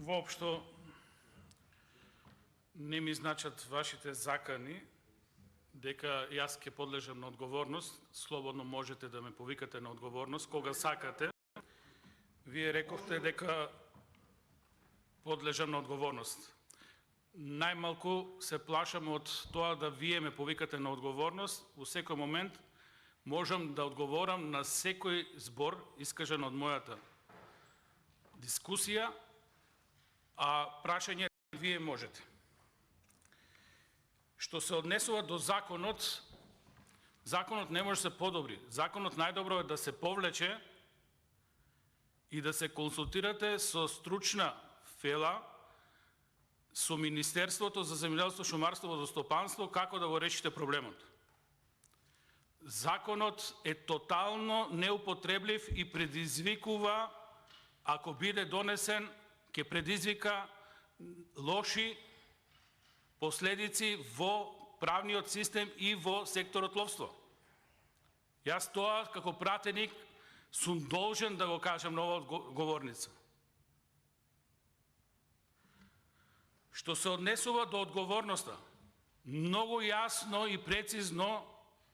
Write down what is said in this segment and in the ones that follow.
Воопшто не ми значат вашите закани, дека јас ќе подлежам на одговорност. Слободно можете да ме повикате на одговорност кога сакате. Вие рековте дека подлежам на одговорност. Најмалку се плашам од тоа да вие ме повикате на одговорност. Во секој момент можам да одговорам на секој збор искажан од мојата дискусија, а прашање вие можете. Што се однесува до законот, законот не може да се подобри. Законот најдобро е да се повлече и да се консултирате со стручна фела, со Министерството за земјоделство, шумарство и водостопанство, како да го решите проблемот. Законот е тотално неупотреблив и предизвикува, ако биде донесен, ќе предизвика лоши последици во правниот систем и во секторот ловство. Јас тоа како пратеник сум должен да го кажам на оваа говорница. Што се однесува до одговорноста, многу јасно и прецизно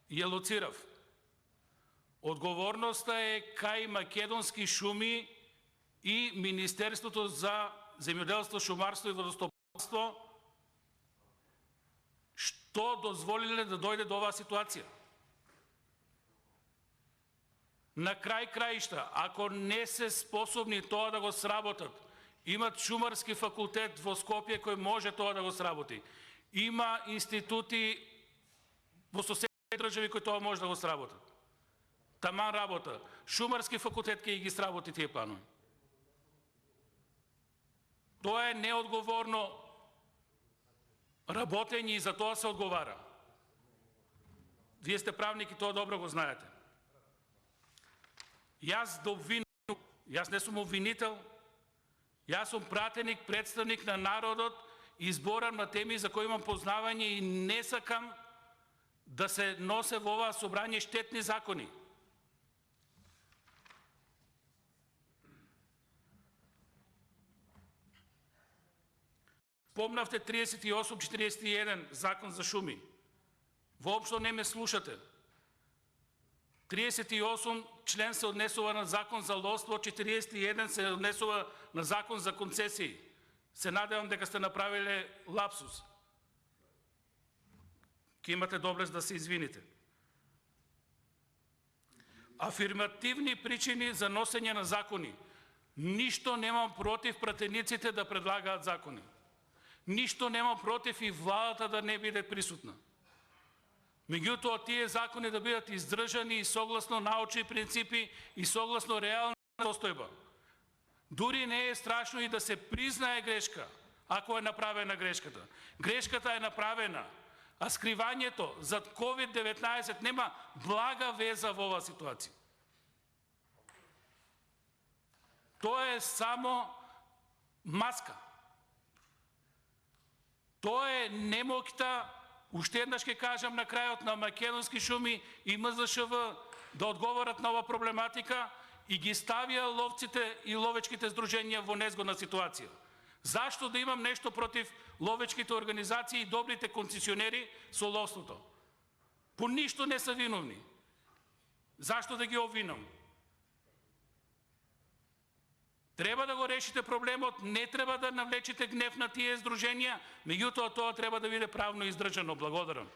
ја лоцирав. Одговорноста е кај Македонски шуми и Министерството за земјоделство, шумарство и водостопанство, што дозволиле да дојде до оваа ситуација. На крај краишта, ако не се способни тоа да го сработат, имат шумарски факултет во Скопје кој може тоа да го сработи. Има институти во соседни држави кои тоа може да го сработат. Таман работа. Шумарски факултет ќе ги сработи тие планови. Тоа е неодговорно работење и за тоа се одговара. Вие сте правник и тоа добро го знаете. Јас не сум обвинител, јас сум пратеник, представник на народот, изборам на теми за кои имам познавање и не сакам да се носе во оваа собрање штетни закони. Спомнавте 38-41 закон за шуми. Воопшто не ме слушате. 38 член се однесува на закон за ловство, 41 се однесува на закон за концесии. Се надевам дека сте направиле лапсус. Ке имате доблест да се извините. Афирмативни причини за носење на закони. Ништо немам против пратениците да предлагаат закони. Ништо немам против и владата да не биде присутна. Меѓутоа, тие закони да бидат издржани и согласно научни принципи и согласно реална состојба. Дури не е страшно и да се признае грешка, ако е направена грешката. Грешката е направена, а скривањето за COVID-19 нема блага веза во оваа ситуација. Тоа е само маска. Тоа е немоќта, уште еднаш ќе кажам на крајот, на Македонски шуми и МЗШВ да одговорат на оваа проблематика и ги ставија ловците и ловечките здруженија во незгодна ситуација. Зашто да имам нешто против ловечките организации и добрите концесионери со ловството? По ништо не се виновни. Зашто да ги обвинам? Треба да го решите проблемот, не треба да навлечете гнев на тие здруженија, меѓутоа тоа треба да биде правно издржано. Благодарам.